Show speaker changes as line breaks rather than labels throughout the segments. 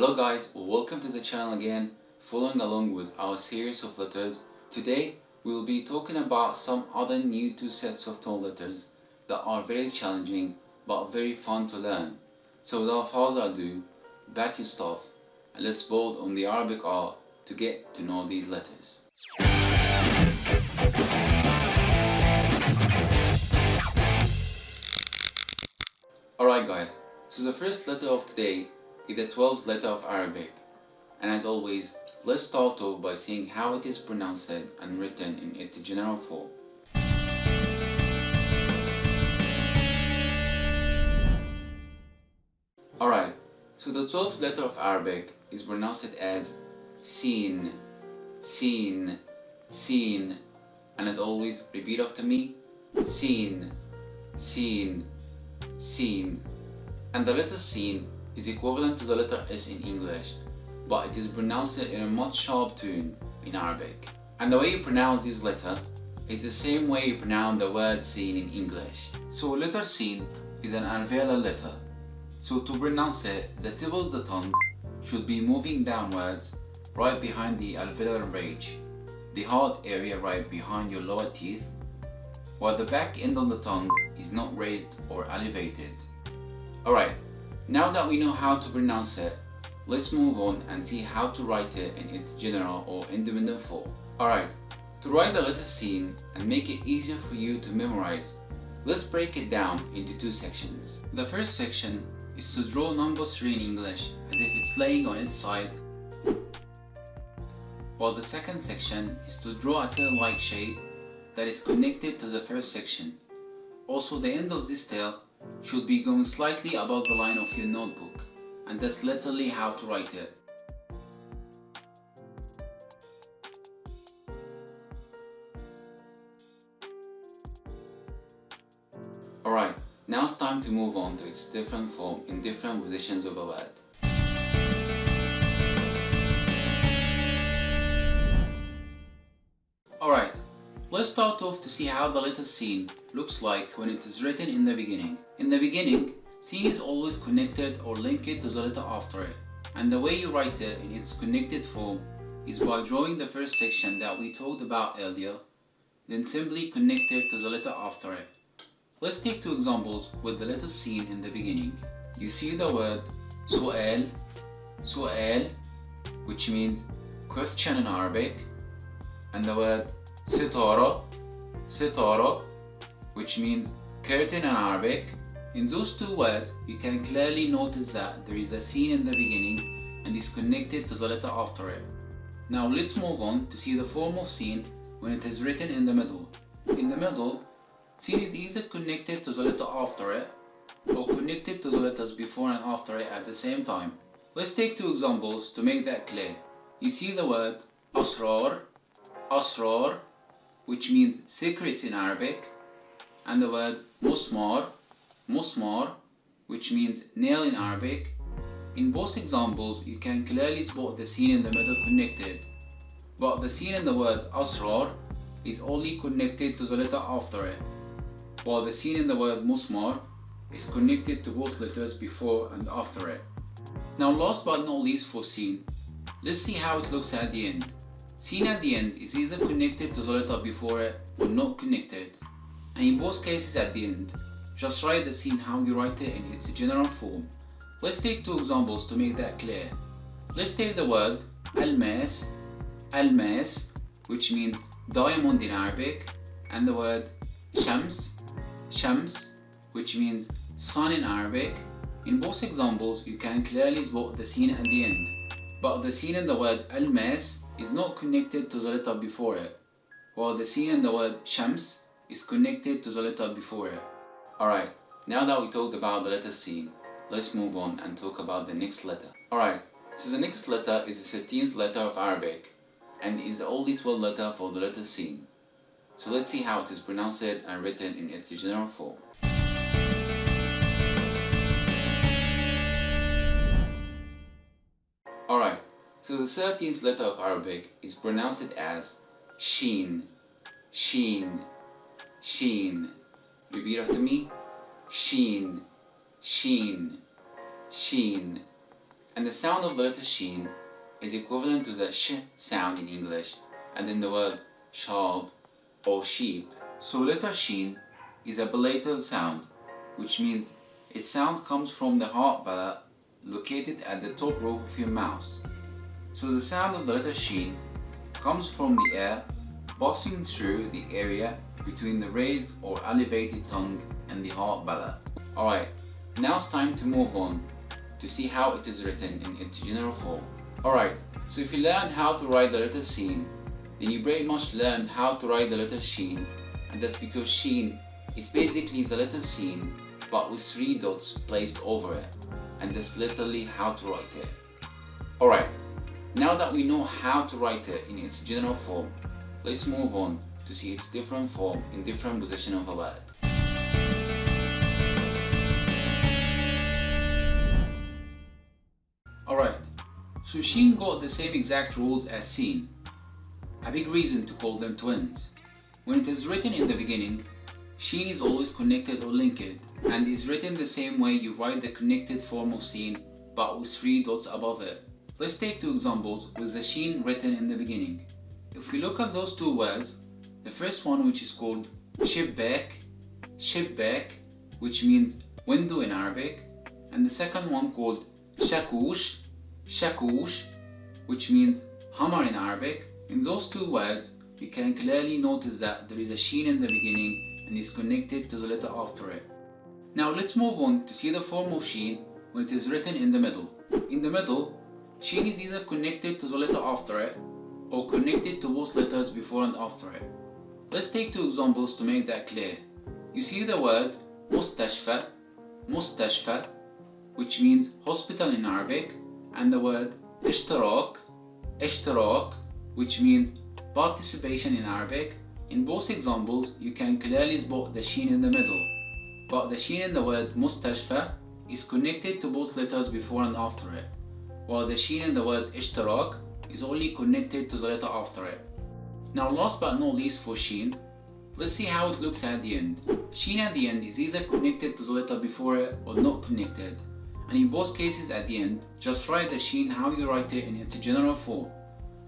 Hello guys, welcome to the channel again, following along with our series of letters. Today we will be talking about some other new two sets of tone letters that are very challenging but very fun to learn. So without further ado, back your stuff and let's bold on the Arabic Ark to get to know these letters. Alright guys, so the first letter of today is the 12th letter of Arabic, and as always, let's start off by seeing how it is pronounced and written in its general form. Alright, so the 12th letter of Arabic is pronounced as Seen, Seen, Seen, and as always, repeat after me, Seen, Seen, Seen. And the letter Seen is equivalent to the letter S in English, but it is pronounced in a much sharp tone in Arabic. And the way you pronounce this letter is the same way you pronounce the word seen in English. So letter Seen is an alveolar letter. So to pronounce it, the tip of the tongue should be moving downwards right behind the alveolar ridge, the hard area right behind your lower teeth, while the back end of the tongue is not raised or elevated. Alright, now that we know how to pronounce it, let's move on and see how to write it in its general or independent form. Alright, to write the letter Seen and make it easier for you to memorize, let's break it down into two sections. The first section is to draw number 3 in English as if it's laying on its side, while the second section is to draw a tail-like shape that is connected to the first section. Also, the end of this tail should be going slightly above the line of your notebook, and that's literally how to write it. Alright, now it's time to move on to its different form in different positions of a word. Alright, let's start off to see how the letter Seen looks like when it is written in the beginning. In the beginning, Seen is always connected or linked to the letter after it, and the way you write it in its connected form is by drawing the first section that we talked about earlier, then simply connect it to the letter after it. Let's take two examples with the letter Seen in the beginning. You see the word سؤال, سؤال, which means question in Arabic, and the word ستارة, ستارة, which means curtain in Arabic. In those two words, you can clearly notice that there is a Seen in the beginning and is connected to the letter after it. Now let's move on to see the form of Seen when it is written in the middle. In the middle, Seen is either connected to the letter after it or connected to the letters before and after it at the same time. Let's take two examples to make that clear. You see the word أسرار, أسرار, which means secrets in Arabic, and the word مسمار, مسمار, which means nail in Arabic. In both examples, you can clearly spot the Seen in the middle connected, but the Seen in the word أسرار is only connected to the letter after it, while the Seen in the word مسمار is connected to both letters before and after it. Now last but not least for Seen, let's see how it looks at the end. Seen at the end is either connected to the letter before it or not connected, and in both cases at the end, just write the Seen how you write it in its general form. Let's take two examples to make that clear. Let's take the word almas, almas, which means diamond in Arabic, and the word shams, shams, which means sun in Arabic. In both examples, you can clearly spot the Seen at the end, but the Seen in the word almas is not connected to the letter before it, while the Seen in the word shams is connected to the letter before it. Alright, now that we talked about the letter Seen, let's move on and talk about the next letter. Alright, so the next letter is the 13th letter of Arabic and is the only 12th letter for the letter Seen. So let's see how it is pronounced and written in its general form. Alright, so the 13th letter of Arabic is pronounced as Sheen, Sheen, Sheen. Repeat after me, Sheen, Sheen, Sheen. And the sound of the letter Sheen is equivalent to the sh sound in English, and in the word sharp or sheep. So letter Sheen is a palatal sound, which means its sound comes from the heart palate located at the top roof of your mouth. So the sound of the letter Sheen comes from the air passing through the area between the raised or elevated tongue and the heart palate. Alright, now it's time to move on to see how it is written in its general form. Alright, so if you learned how to write the letter Seen, then you pretty much learned how to write the letter Sheen, and that's because Sheen is basically the letter Seen but with 3 dots placed over it, and that's literally how to write it. Alright, now that we know how to write it in its general form, let's move on to see its different form in different position of a word. Alright, so Sheen got the same exact rules as Seen. A big reason to call them twins. When it is written in the beginning, Sheen is always connected or linked, and is written the same way you write the connected form of Seen, but with 3 dots above it. Let's take 2 examples with the Sheen written in the beginning. If we look at those 2 words, the first one, which is called shibback, which means window in Arabic, and the second one called shakush, which means hammer in Arabic. In those 2 words, you can clearly notice that there is a Sheen in the beginning and is connected to the letter after it. Now let's move on to see the form of Sheen when it is written in the middle. In the middle, Sheen is either connected to the letter after it or connected to both letters before and after it. Let's take 2 examples to make that clear. You see the word mustashfa, which means hospital in Arabic, and the word ishtirak, which means participation in Arabic. In both examples, you can clearly spot the Sheen in the middle, but the Sheen in the word mustashfa is connected to both letters before and after it, while the Sheen in the word ishtirak is only connected to the letter after it. Now last but not least for Sheen, let's see how it looks at the end. Sheen at the end is either connected to the letter before it or not connected, and in both cases at the end, just write the Sheen how you write it in its general form.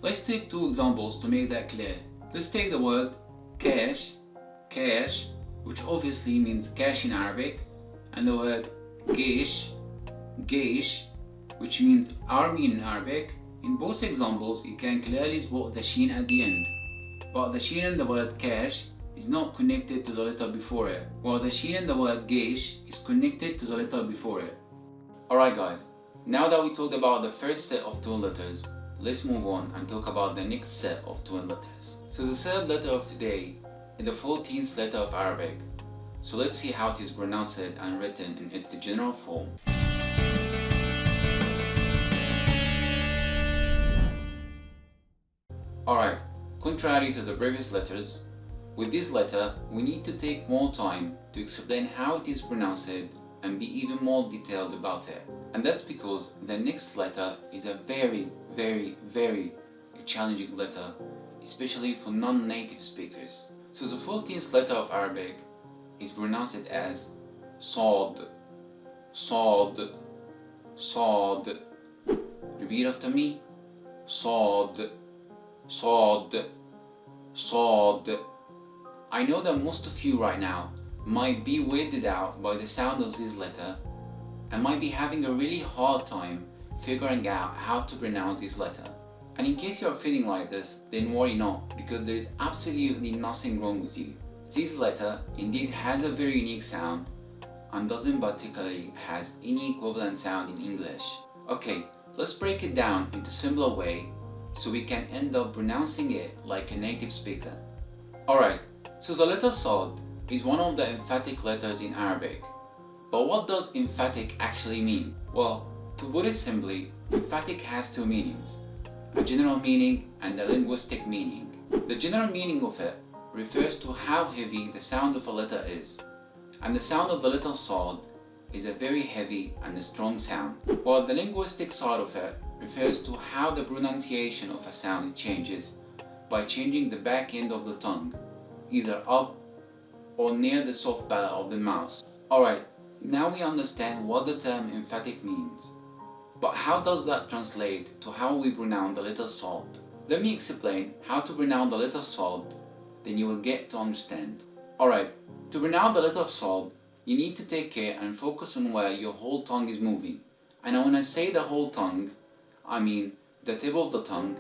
Let's take 2 examples to make that clear. Let's take the word cash, which obviously means cash in Arabic, and the word geish, which means army in Arabic. In both examples, you can clearly spot the Sheen at the end, but the Sheen in the word cash is not connected to the letter before it, while the Sheen in the word geish is connected to the letter before it. Alright guys, now that we talked about the first set of twin letters, let's move on and talk about the next set of twin letters. So the third letter of today is the 14th letter of Arabic. So let's see how it is pronounced and written in its general form. Alright, contrary to the previous letters, with this letter we need to take more time to explain how it is pronounced and be even more detailed about it. And that's because the next letter is a very challenging letter, especially for non-native speakers. So the 14th letter of Arabic is pronounced as Saad. Repeat after me. Saad. I know that most of you right now might be weirded out by the sound of this letter and might be having a really hard time figuring out how to pronounce this letter. And in case you are feeling like this, then worry not, because there is absolutely nothing wrong with you. This letter indeed has a very unique sound and doesn't particularly has any equivalent sound in English. Okay, let's break it down into a simpler way so we can end up pronouncing it like a native speaker. Alright, so the letter Saad is one of the emphatic letters in Arabic. But what does emphatic actually mean? Well, to put it simply, emphatic has 2 meanings, a general meaning and a linguistic meaning. The general meaning of it refers to how heavy the sound of a letter is, and the sound of the letter Saad is a very heavy and a strong sound, while the linguistic side of it refers to how the pronunciation of a sound changes by changing the back end of the tongue, either up or near the soft palate of the mouth. Alright, now we understand what the term emphatic means. But how does that translate to how we pronounce the letter Sod? Let me explain how to pronounce the letter Sod, then you will get to understand. Alright, to pronounce the letter Sod, you need to take care and focus on where your whole tongue is moving. And when I say the whole tongue, I mean the tip of the tongue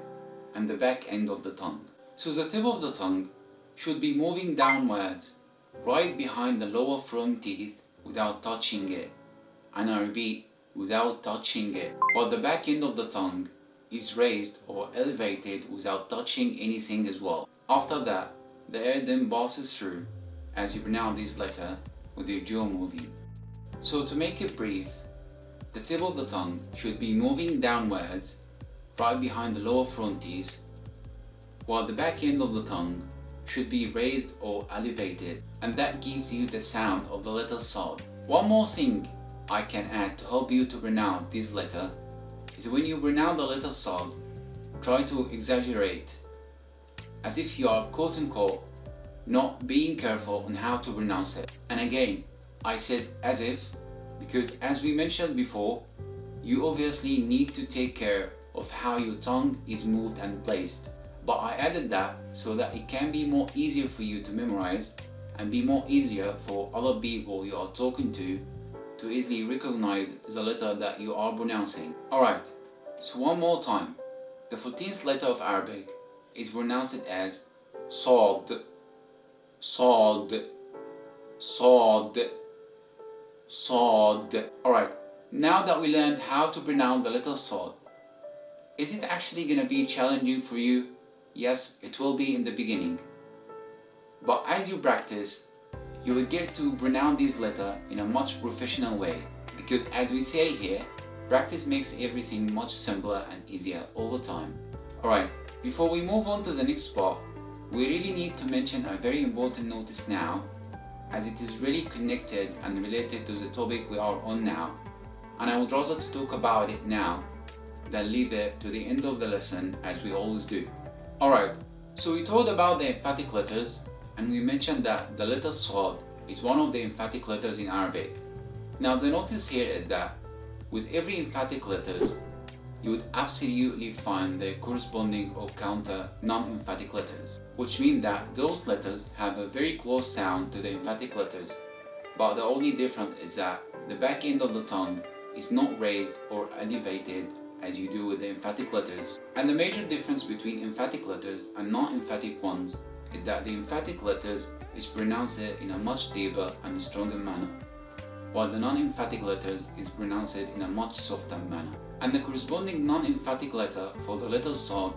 and the back end of the tongue. So the tip of the tongue should be moving downwards, right behind the lower front teeth without touching it. And I repeat, without touching it. While the back end of the tongue is raised or elevated without touching anything as well. After that, the air then passes through as you pronounce this letter with your jaw moving. So to make it brief, the tip of the tongue should be moving downwards right behind the lower front teeth, while the back end of the tongue should be raised or elevated, and that gives you the sound of the letter Sod. One more thing I can add to help you to pronounce this letter is when you pronounce the letter Sod, try to exaggerate, as if you are quote unquote not being careful on how to pronounce it. And again, I said as if, because as we mentioned before, you obviously need to take care of how your tongue is moved and placed. But I added that so that it can be more easier for you to memorize and be more easier for other people you are talking to easily recognize the letter that you are pronouncing. Alright, so one more time. The 14th letter of Arabic is pronounced as Sod, Sod, Sod, Sod. Alright, now that we learned how to pronounce the letter Sod, is it actually going to be challenging for you? Yes, it will be in the beginning. But as you practice, you will get to pronounce this letter in a much professional way. Because as we say here, practice makes everything much simpler and easier over time. Alright, before we move on to the next part, we really need to mention a very important notice now, as it is really connected and related to the topic we are on now, and I would rather to talk about it now than leave it to the end of the lesson as we always do. Alright, so we talked about the emphatic letters, and we mentioned that the letter Sod is one of the emphatic letters in Arabic. Now the notice here is that with every emphatic letters, you would absolutely find the corresponding or counter non-emphatic letters, which mean that those letters have a very close sound to the emphatic letters, but the only difference is that the back end of the tongue is not raised or elevated as you do with the emphatic letters. And the major difference between emphatic letters and non-emphatic ones is that the emphatic letters is pronounced in a much deeper and stronger manner, while the non-emphatic letters is pronounced in a much softer manner. And the corresponding non-emphatic letter for the letter Sod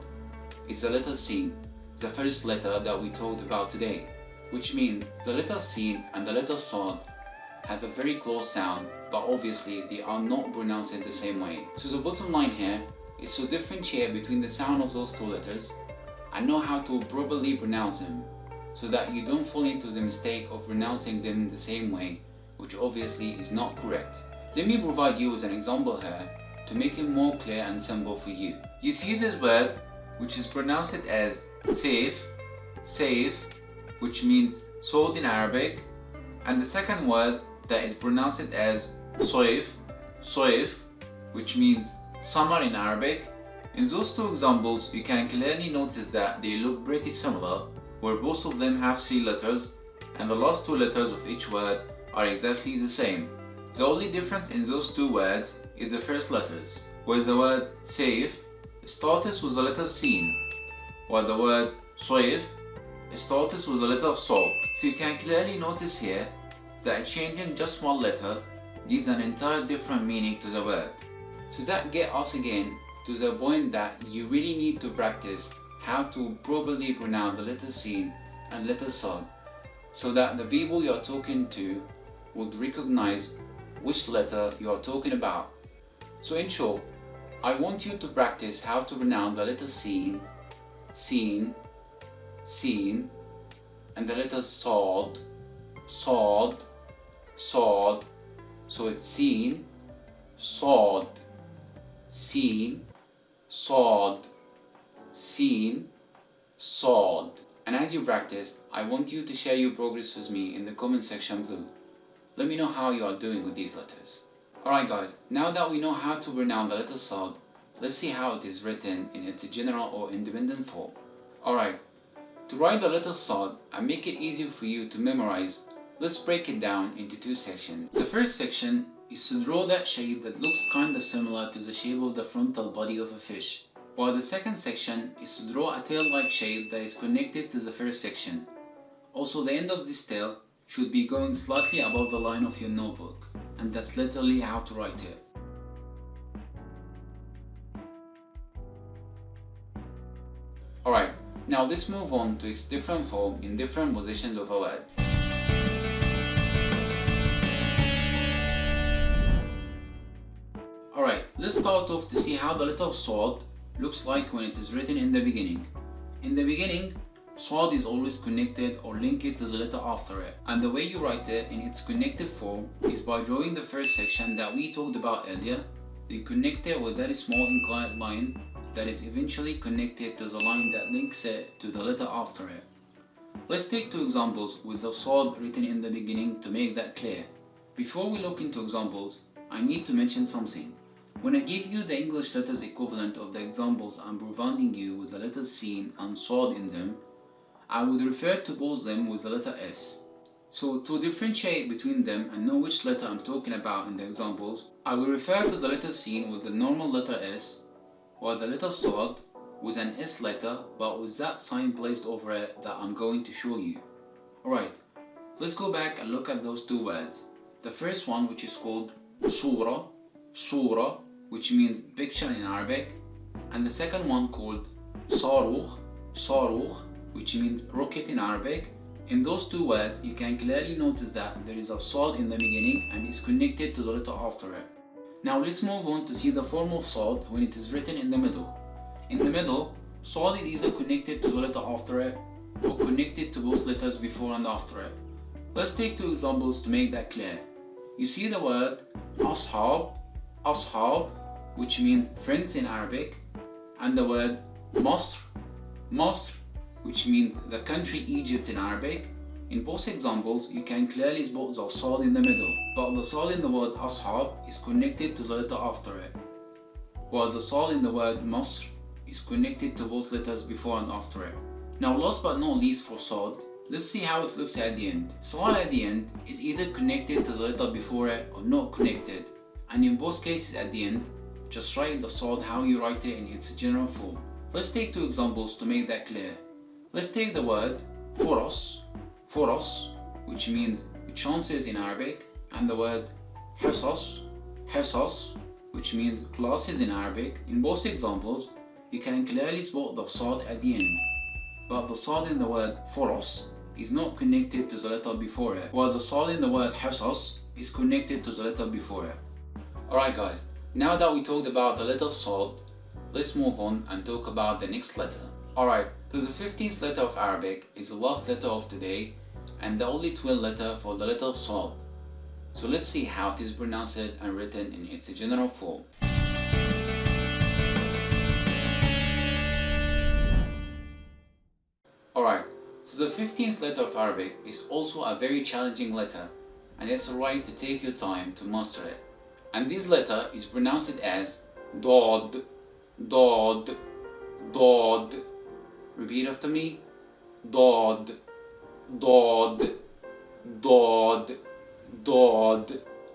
is the letter Seen, the first letter that we talked about today, which means the letter Seen and the letter Sod have a very close sound, but obviously they are not pronounced the same way. So the bottom line here is to differentiate between the sound of those two letters and know how to properly pronounce them, so that you don't fall into the mistake of pronouncing them the same way, which obviously is not correct. Let me provide you with an example here to make it more clear and simple for you. You see this word, which is pronounced as safe, safe, which means sword in Arabic, and the second word that is pronounced as soif, soif, which means summer in Arabic. In those two examples, you can clearly notice that they look pretty similar, where both of them have 3 letters, and the last 2 letters of each word are exactly the same. The only difference in those 2 words is the first letters, where the word safe starts with the letter Seen, while the word soif starts with the letter Sod. So you can clearly notice here that changing just one letter gives an entire different meaning to the word. So that gets us again to the point that you really need to practice how to properly pronounce the letter Seen and letter Sod, so that the people you are talking to would recognize which letter you are talking about. So in short, I want you to practice how to pronounce the letter Seen, Seen, Seen, and the letter Sod, Sod, Sod. So it's Seen, Sod, Seen, Sod, Seen, Sod. And as you practice, I want you to share your progress with me in the comment section below. Let me know how you are doing with these letters. Alright guys, now that we know how to pronounce the letter Saad, let's see how it is written in its general or independent form. Alright, to write the letter Saad and make it easier for you to memorize, let's break it down into two sections. The first section is to draw that shape that looks kinda similar to the shape of the frontal body of a fish, while the second section is to draw a tail-like shape that is connected to the first section. Also, the end of this tail should be going slightly above the line of your notebook, and that's literally how to write it. Alright, now let's move on to its different form in different positions of a word. Alright, let's start off to see how the letter Saad looks like when it is written in the beginning. In the beginning, Saad is always connected or linked to the letter after it, and the way you write it in its connected form is by drawing the first section that we talked about earlier, then connect it with that small inclined line that is eventually connected to the line that links it to the letter after it. Let's take two examples with the Saad written in the beginning to make that clear. Before we look into examples, I need to mention something. When I give you the English letters equivalent of the examples I'm providing you with the letters Seen and Saad in them, I would refer to both them with the letter S. So to differentiate between them and know which letter I'm talking about in the examples, I will refer to the letter Seen with the normal letter S, while the letter Saad with an S letter but with that sign placed over it that I'm going to show you. Alright, let's go back and look at those two words. The first one, which is called Surah, which means picture in Arabic, and the second one called Sarukh, which means rocket in Arabic. In those two words, you can clearly notice that there is a Saad in the beginning and is connected to the letter after it. Now let's move on to see the form of Saad when it is written in the middle. In the middle, Saad is either connected to the letter after it or connected to both letters before and after it. Let's take two examples to make that clear. You see the word Ashab, which means friends in Arabic, and the word Masr, which means the country Egypt in Arabic. In both examples, you can clearly spot the Saad in the middle, but the Saad in the word Ashab is connected to the letter after it, while the Saad in the word Masr is connected to both letters before and after it. Now last but not least for Saad, let's see how it looks at the end. Saad at the end is either connected to the letter before it or not connected, and in both cases at the end, just write the Saad how you write it in its general form. Let's take two examples to make that clear. Let's take the word Foros, which means chances in Arabic, and the word Hissas, which means classes in Arabic. In both examples, you can clearly spot the Saad at the end, but the Saad in the word Foros is not connected to the letter before it, while the Saad in the word Hissas is connected to the letter before it. Alright guys, now that we talked about the letter Saad, let's move on and talk about the next letter. Alright, so the 15th letter of Arabic is the last letter of today and the only 12th letter for the letter Saad. So let's see how it is pronounced and written in its general form. Alright, so the 15th letter of Arabic is also a very challenging letter, and it's alright to take your time to master it. And this letter is pronounced as Daad. Repeat after me. Daad.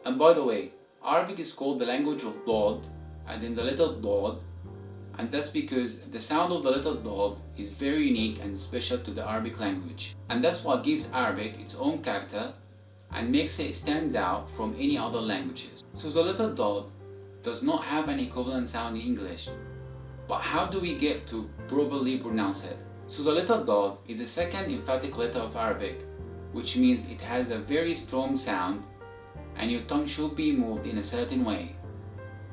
And by the way, Arabic is called the language of Daad, and in the letter Daad, and that's because the sound of the letter Daad is very unique and special to the Arabic language. And that's what gives Arabic its own character and makes it stand out from any other languages. So the letter Daad does not have an equivalent sound in English. But how do we get to properly pronounce it? So the letter Daad is the second emphatic letter of Arabic, which means it has a very strong sound and your tongue should be moved in a certain way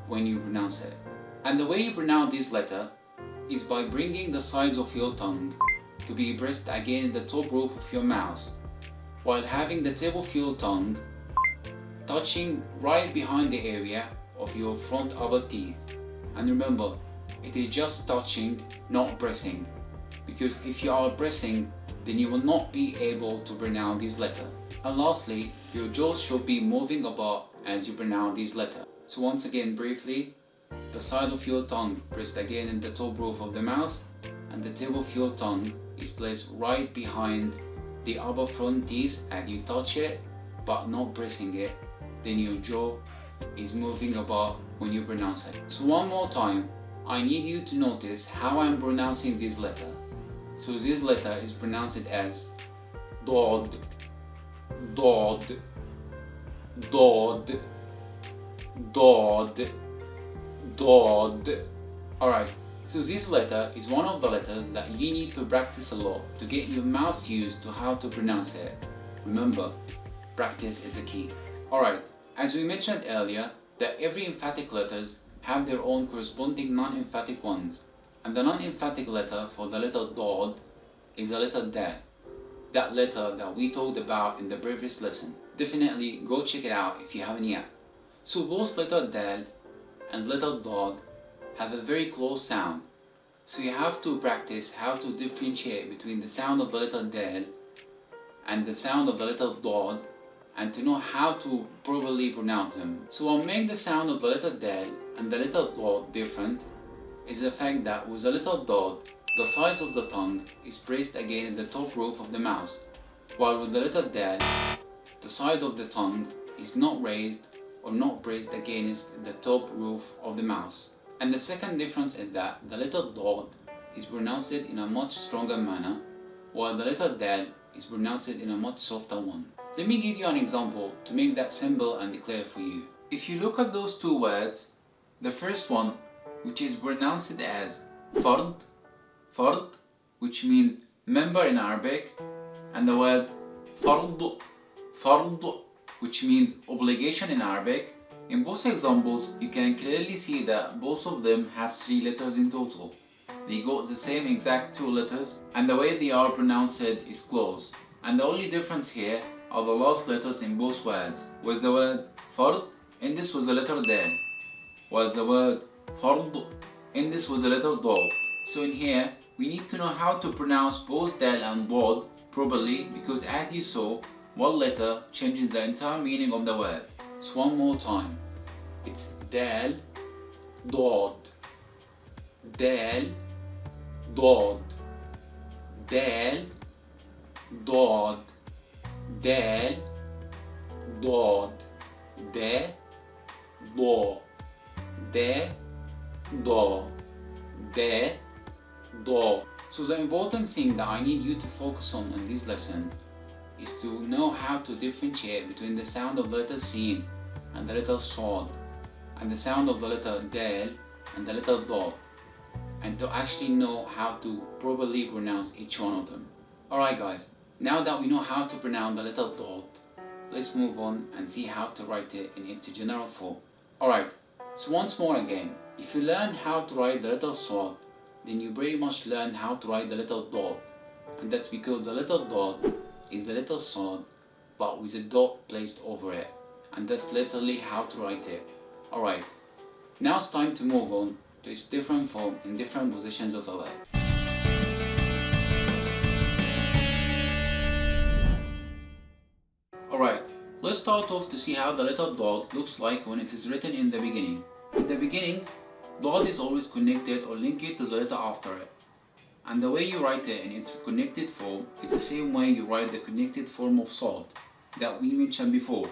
when you pronounce it. And the way you pronounce this letter is by bringing the sides of your tongue to be pressed against the top roof of your mouth, while having the tip of your tongue touching right behind the area of your front upper teeth. And remember, it is just touching, not pressing, because if you are pressing, then you will not be able to pronounce this letter. And lastly, your jaws should be moving apart as you pronounce this letter. So once again, briefly, the side of your tongue pressed again in the top roof of the mouth, and the tip of your tongue is placed right behind the upper front teeth and you touch it but not pressing it. Then your jaw is moving about when you pronounce it. So one more time, I need you to notice how I'm pronouncing this letter. So this letter is pronounced as Daad, Daad, Daad, Daad, Daad. Alright, so this letter is one of the letters that you need to practice a lot to get your mouth used to how to pronounce it. Remember, practice is the key. Alright, as we mentioned earlier, that every emphatic letters have their own corresponding non-emphatic ones, and the non-emphatic letter for the letter Daad is the letter Dal. That letter that we talked about in the previous lesson. Definitely go check it out if you haven't yet. So both letter Dal and letter Daad have a very close sound. So you have to practice how to differentiate between the sound of the letter Dal and the sound of the letter Daad, and to know how to properly pronounce them. So what makes the sound of the letter Dal and the letter Daad different is the fact that with the letter Daad, the sides of the tongue is pressed again in the top roof of the mouth, while with the letter Dal, the side of the tongue is not raised or not pressed against the top roof of the mouth. And the second difference is that the letter Daad is pronounced in a much stronger manner, while the letter Dal is pronounced in a much softer one. Let me give you an example to make that simple and clear for you. If you look at those two words, the first one, which is pronounced as Fard, Fard, which means member in Arabic, and the word Fard, Fard, which means obligation in Arabic. In both examples, you can clearly see that both of them have 3 letters in total. They got the same exact 2 letters, and the way they are pronounced is close. And the only difference here are the last letters in both words. With the word Fard, in this was the letter Dal, while the word Fard, in this was the letter Daad. So in here, we need to know how to pronounce both Dal and Daad properly, because as you saw, one letter changes the entire meaning of the word. So one more time, it's Dal, Daad, Dal, Daad, Dal, Daad, Dal, Daad, Da, Da, Da, Da, Da, Da. So the important thing that I need you to focus on in this lesson is to know how to differentiate between the sound of the letter Seen and the letter Saad, and the sound of the letter Dal and the letter Daad, and to actually know how to properly pronounce each one of them. Alright guys, now that we know how to pronounce the letter Daad, let's move on and see how to write it in its general form. Alright, so once more again, if you learned how to write the letter Saad, then you pretty much learned how to write the letter Daad, and that's because the letter Daad is the letter Saad but with a dot placed over it, and that's literally how to write it. Alright, now it's time to move on to its different form in different positions of the word. Alright, let's start off to see how the letter Daad looks like when it is written in the beginning. In the beginning, Daad is always connected or linked to the letter after it. And the way you write it in its connected form is the same way you write the connected form of Saad that we mentioned before.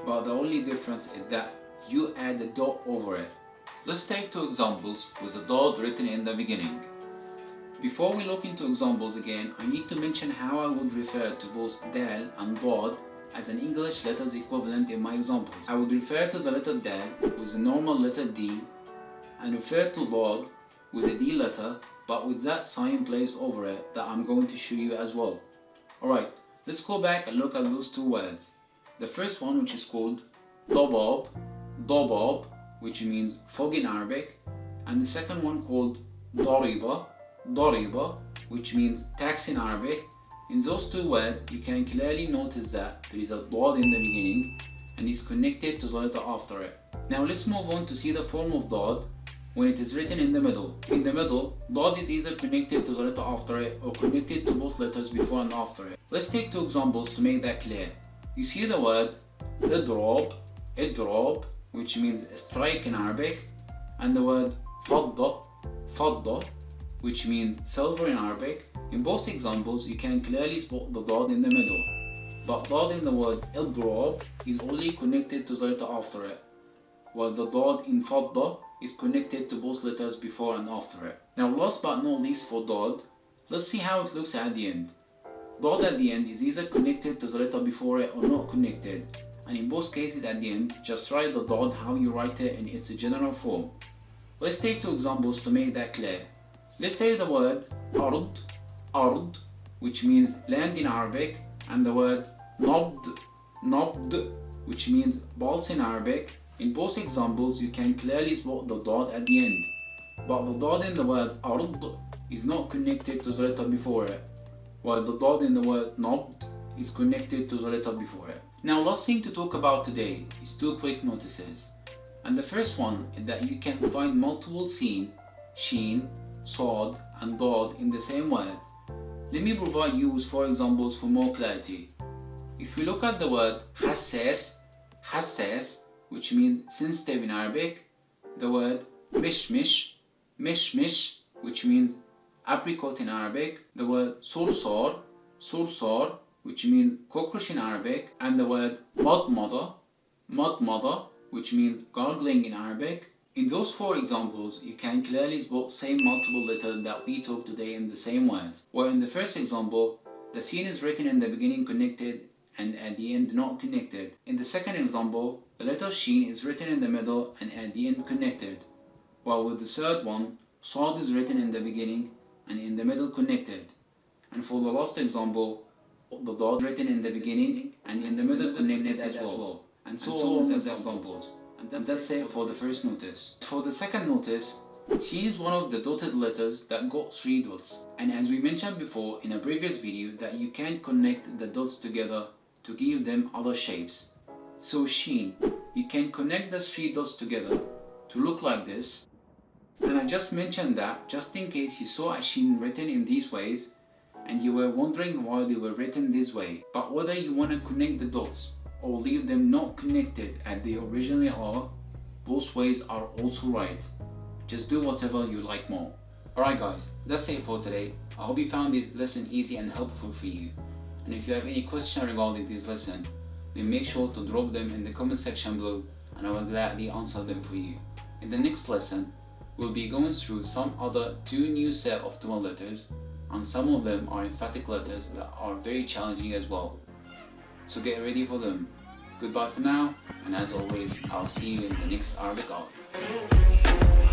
But the only difference is that you add a dot over it. Let's take 2 examples with the Daad written in the beginning. Before we look into examples again, I need to mention how I would refer to both Dal and Daad as an English letters equivalent in my examples. I would refer to the letter Dal with the normal letter D, and refer to Daad with a D letter but with that sign placed over it that I'm going to show you as well. Alright, let's go back and look at those 2 words. The first one, which is called Dabab, Dabab, which means fog in Arabic, and the second one called Dariba, Dariba, which means tax in Arabic. In those 2 words, you can clearly notice that there is a Daad in the beginning and is connected to the letter after it. Now let's move on to see the form of Daad when it is written in the middle. In the middle, Daad is either connected to the letter after it or connected to both letters before and after it. Let's take 2 examples to make that clear. You see the word Idrab, Idrab, which means strike in Arabic, and the word fadda, which means silver in Arabic. In both examples, you can clearly spot the dot in the middle, but dot in the word idrab is only connected to the letter after it, while the dot in fadda is connected to both letters before and after it. Now last but not least for dot, let's see how it looks at the end. Dot at the end is either connected to the letter before it or not connected, and in both cases at the end, just write the dot how you write it in its general form. Let's take two examples to make that clear. Let's take the word ard, which means land in Arabic, and the word nabd, which means balls in Arabic. In both examples, you can clearly spot the dot at the end, but the dot in the word ard is not connected to the letter before it, while the dot in the word nabd is connected to the letter before it. Now last thing to talk about today is two quick notices. And the first one is that you can find multiple seen, sheen, saad and daad in the same word. Let me provide you with 4 examples for more clarity. If we look at the word hassas, which means sensitive in Arabic, the word mishmish, which means apricot in Arabic, the word sursar, which means cockroach in Arabic, and the word madmada, which means gargling in Arabic. In those 4 examples, you can clearly spot same multiple letter that we talked today in the same words. Where in the first example, the seen is written in the beginning connected and at the end not connected. In the second example, the letter sheen is written in the middle and at the end connected. While with the third one, saad is written in the beginning and in the middle connected. And for the last example, the dot is written in the beginning and in the middle connected as well. And so on with the examples. And that's it for the first notice. For the second notice, sheen is one of the dotted letters that got 3 dots. And as we mentioned before in a previous video, that you can connect the dots together to give them other shapes. So sheen, you can connect the 3 dots together to look like this. And I just mentioned that just in case you saw a sheen written in these ways and you were wondering why they were written this way. But whether you want to connect the dots or leave them not connected as they originally are, both ways are also right. Just do whatever you like more. Alright guys, that's it for today. I hope you found this lesson easy and helpful for you. And if you have any questions regarding this lesson, then make sure to drop them in the comment section below and I will gladly answer them for you. In the next lesson, we'll be going through some other 2 new set of Tamil letters, and some of them are emphatic letters that are very challenging as well. So get ready for them. Goodbye for now, and as always, I'll see you in the next Arabic Ark.